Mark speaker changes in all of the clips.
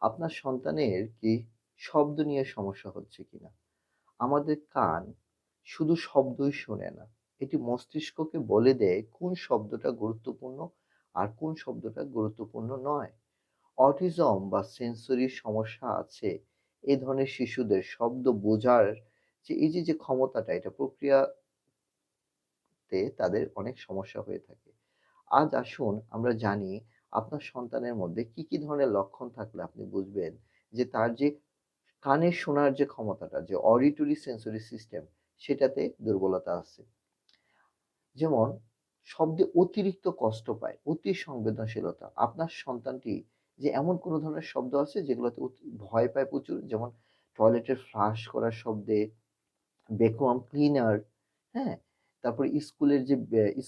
Speaker 1: আপনার সন্তানের কি শব্দ নিয়ে সমস্যা হচ্ছে কিনা? আমাদের কান শুধু শব্দই শোনে না। এটি মস্তিষ্ককে বলে দেয় কোন শব্দটা গুরুত্বপূর্ণ আর কোন শব্দটা গুরুত্বপূর্ণ নয়। অটিজম বা সেন্সরি সমস্যা আছে, এই ধরনের শিশুদের শব্দ বোঝার যে ক্ষমতাটা, এটা প্রক্রিয়াতে তাদের অনেক সমস্যা হয়ে থাকে। আজ আসুন আমরা জানি আপনার সন্তানের মধ্যে কি ধরনের লক্ষণ থাকলে আপনি বুঝবেন যে তার যে কানে শোনার যে ক্ষমতাটা, যে অডিটরি সেন্সরি সিস্টেম, সেটাতে দুর্বলতা আছে। যেমন শব্দে অতিরিক্ত কষ্ট পায়, অতি সংবেদনশীলতা। আপনার সন্তানটি যে এমন কোনো ধরনের শব্দ আছে যেগুলোতে ভয় পায় প্রচুর, যেমন টয়লেটের ফ্লাশ করার শব্দে, ভ্যাকুয়াম ক্লিনার, হ্যাঁ? তারপরে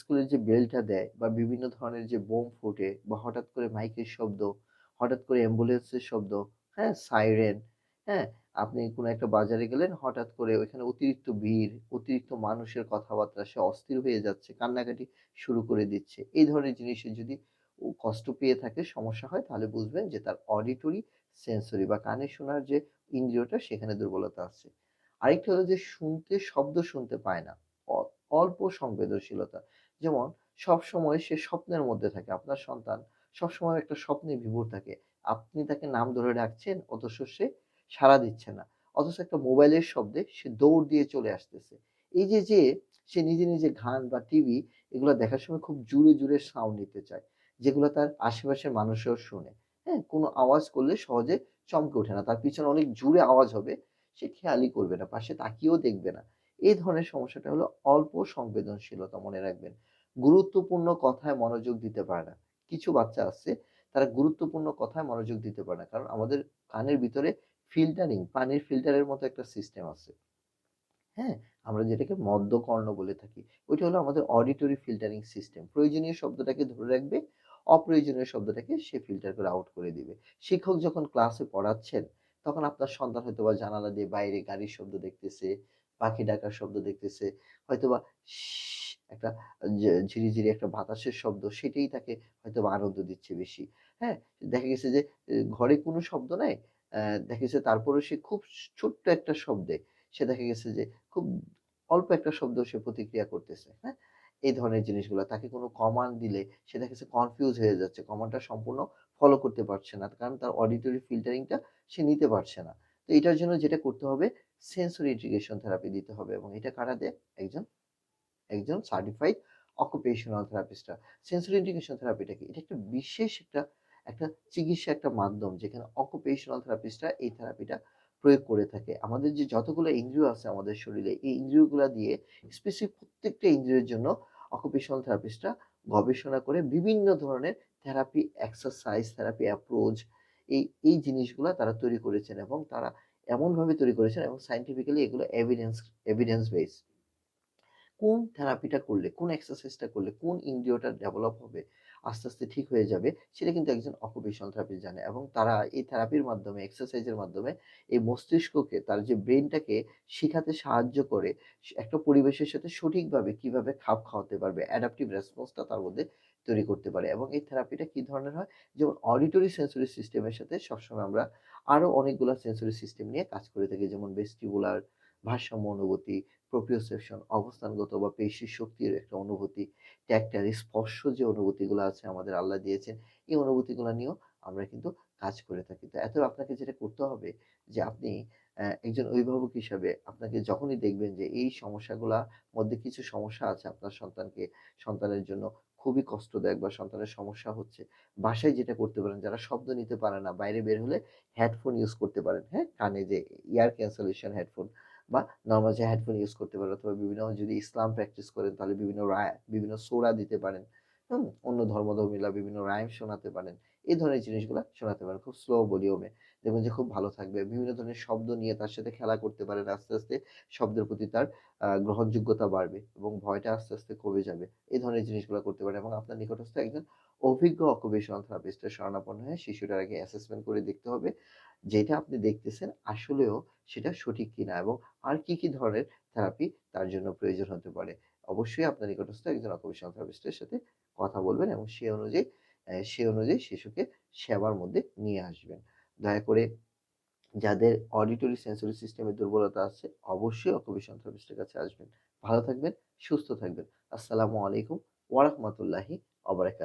Speaker 1: স্কুলের যে বেলটা দেয় বা বিভিন্ন ধরনের যে বোম ফোটে বা হঠাৎ করে মাইকের শব্দ, হঠাৎ করে অ্যাম্বুলেন্সের শব্দ, হ্যাঁ? সাইরেন, হ্যাঁ? আপনি কোনো একটা বাজারে গেলেন, হঠাৎ করে ওইখানে অতিরিক্ত ভিড়, অতিরিক্ত মানুষের কথাবার্তা, সে অস্থির হয়ে যাচ্ছে, কান্নাকাটি শুরু করে দিচ্ছে। এই ধরনের জিনিসে যদি ও কষ্ট পেয়ে থাকে, সমস্যা হয়, তাহলে বুঝবেন যে তার অডিটরি সেন্সরি বা কানে শোনার যে ইন্দ্রিয়টা, সেখানে দুর্বলতা আছে। আরেকটা হলো যে শব্দ শুনতে পায় না। অ অল্প সংবেদনশীলতা। যেমন সবসময় সে স্বপ্নের মধ্যে থাকে। আপনার সন্তান সবসময় একটা স্বপ্নে বিভোর থাকে। আপনি তাকে নাম ধরে ডাকছেন, অথচ সে সাড়া দিচ্ছে না। অথচ একটা মোবাইলের শব্দে সে দৌড় দিয়ে চলে আসতেছে। এই যে সে নিজে গান বা টিভি এগুলা দেখার সময় খুব জোরে সাউন্ড নিতে চায়, যেগুলো তার আশেপাশের মানুষেও শোনে। হ্যাঁ? কোনো আওয়াজ করলে সহজে চমকে ওঠে না। তার পিছনে অনেক জোরে আওয়াজ হবে, সে খেয়ালই করবে না, পাশে তাকিয়েও দেখবে না। এই ধরনের সমস্যাটা হলো অল্প সংবেদনশীলতা, মনে রাখবেন। গুরুত্বপূর্ণ কথায় মনোযোগ দিতে পারে না। কিছু বাচ্চা আছে, তারা গুরুত্বপূর্ণ কথায় মনোযোগ দিতে পারে না। কারণ আমাদের কানের ভিতরে পানির ফিল্টারের মতো একটা সিস্টেম আছে। হ্যাঁ? আমরা যেটাকে মদ্যকর্ণ বলে থাকি। ওইটা হলো আমাদের অডিটরি ফিল্টারিং সিস্টেম। প্রয়োজনীয় শব্দটাকে ধরে রাখবে, অপ্রয়োজনীয় শব্দটাকে সে ফিল্টার করে আউট করে দিবে। শিক্ষক যখন ক্লাসে পড়াচ্ছেন, তখন আপনার সন্তান হয়তোবা জানালা দিয়ে বাইরে গাড়ির শব্দ দেখতেছে, পাখি ডাকার শব্দ দেখতেছে, হয়তোবা একটা ঝিরিঝিরি একটা বাতাসের শব্দ, সেটাই তাকে হয়তোবা আনন্দ দিচ্ছে বেশি। হ্যাঁ? দেখা গেছে যে ঘরে কোনো শব্দ নাই, দেখা গেছে তারপরেও সে খুব ছোট্ট একটা শব্দে, সে দেখা গেছে যে খুব অল্প একটা শব্দ সে প্রতিক্রিয়া করতেছে। হ্যাঁ? এই ধরনের জিনিসগুলা। তাকে কোনো কমান্ড দিলে সে দেখা গেছে কনফিউজ হয়ে যাচ্ছে। কমান্ডটা সম্পূর্ণ ফলো করতে পারছে না। কারণ তার অডিটরি ফিল্টারিংটা সে নিতে পারছে না। তো এটার জন্য যেটা করতে হবে, সেন্সরি ইন্টিগ্রেশন থেরাপি দিতে হবে, এবং এটা কারা দেয়? একজন একজন সার্টিফাইড অকুপেশনাল থেরাপিস্টরা। সেন্সরি ইন্টিগ্রেশন থেরাপিটা কি? এটা একটা বিশেষ একটা চিকিৎসা, একটা মাধ্যম, যেখানে অকুপেশনাল থেরাপিস্টরা এই থেরাপিটা প্রয়োগ করে থাকে। আমাদের যে যতগুলো ইন্দ্রিয় আছে আমাদের শরীরে, এই ইন্দ্রিয়গুলা দিয়ে স্পেসিফিক প্রত্যেকটা ইন্দ্রিয়ের জন্য অকুপেশনাল থেরাপিস্টরা গবেষণা করে বিভিন্ন ধরনের থেরাপি এক্সারসাইজ, থেরাপি অ্যাপ্রোচ, এই জিনিসগুলা তারা তৈরি করেছেন, এবং তারা এমনভাবে তৈরি করেছেন, এবং সায়েন্টিফিক্যালি এগুলো এভিডেন্স বেসড। কোন থেরাপিটা করলে, কোন এক্সারসাইজটা করলে কোন ইন্দ্রিয়টা ডেভেলপ হবে, আস্তে ঠিক হয়ে যাবে, সেটা কিন্তু একজন অকুপেশনাল থেরাপিস্ট জানে, এবং তারা এই থেরাপির মাধ্যমে, এক্সারসাইজের মাধ্যমে এই মস্তিষ্ককে, তার যে ব্রেইনটাকে শিখাতে সাহায্য করে, একটা পরিবেশের সাথে সঠিকভাবে কিভাবে খাপ খাওয়াতে পারবে, অ্যাডাপটিভ রেসপন্সটা তার মধ্যে তৈরি করতে পারে। এবং এই থেরাপিটা কি ধরনের হয়? যেমন অডিটরি সেন্সরি সিস্টেমের সাথে সবসময় আমরা আরো অনেকগুলা সেন্সরি সিস্টেম নিয়ে কাজ করে থাকি, যেমন ভেস্টিবুলার, ভারসাম্য অনুভূতি, প্রোপ্রিওসেপশন, অবস্থানগত বা পেশি শক্তির একটা অনুভূতি, ট্যাক্টাইল স্পর্শ, যে অনুভূতিগুলো আছে আমাদের আল্লাহ দিয়েছেন, এই অনুভূতিগুলো নিয়েও আমরা কিন্তু কাজ করে থাকি। তো আপনাকে যেটা করতে হবে, যে আপনি একজন অভিভাবক হিসাবে আপনাকে যখনই দেখবেন যে এই সমস্যাগুলা মধ্যে কিছু সমস্যা আছে আপনার সন্তানের জন্য খুবই কষ্টদায়ক, বা সন্তানের সমস্যা হচ্ছে, বাসায় যেটা করতে পারেন, যারা শব্দ নিতে পারে না, বাইরে বের হলে হেডফোন ইউজ করতে পারেন, হ্যাঁ? কানে যে ইয়ার ক্যান্সেলেশন হেডফোন, বা নরমাল যে হেডফোন ইউজ করতে পারেন, অথবা বিভিন্ন, যদি ইসলাম প্র্যাকটিস করেন তাহলে বিভিন্ন সূরা দিতে পারেন। হুম? অন্য ধর্মধর্মীরা বিভিন্ন রাইম শোনাতে পারেন। এই ধরনের জিনিসগুলা শোনাতে পারেন খুব স্লো ভলিউমে। দেখবেন যে খুব ভালো থাকবে। বিভিন্ন ধরনের শব্দ নিয়ে তার সাথে খেলা করতে পারেন। আস্তে শব্দের প্রতি তার গ্রহণযোগ্যতা বাড়বে, এবং ভয়টা আস্তে কমে যাবে। এই ধরনের জিনিসগুলা করতে পারেন, এবং আপনার নিকটস্থ একজন অভিজ্ঞ অকুপেশনাল থেরাপিস্টের শরণাপন্ন হয়ে শিশুটার আগে অ্যাসেসমেন্ট করে দেখতে হবে, যেটা আপনি দেখতেছেন আসলেও সেটা সঠিক কিনা, এবং আর কি ধরনের থেরাপি তার জন্য প্রয়োজন হতে পারে। অবশ্যই আপনার নিকটস্থ একজন অকুপেশনাল থেরাপিস্টের সাথে কথা বলবেন, এবং সে অনুযায়ী শিশুকে সেবার মধ্যে নিয়ে আসবেন। দয়া করে যাদের অডিটরি সেন্সরি সিস্টেমের দুর্বলতা আছে অবশ্যই অকুপেশন থেরাপিস্টের কাছে আসবেন। ভালো থাকবেন, সুস্থ থাকবেন। আসসালামু আলাইকুম ওয়া রাহমাতুল্লাহি ওয়া বারাকাতুহু।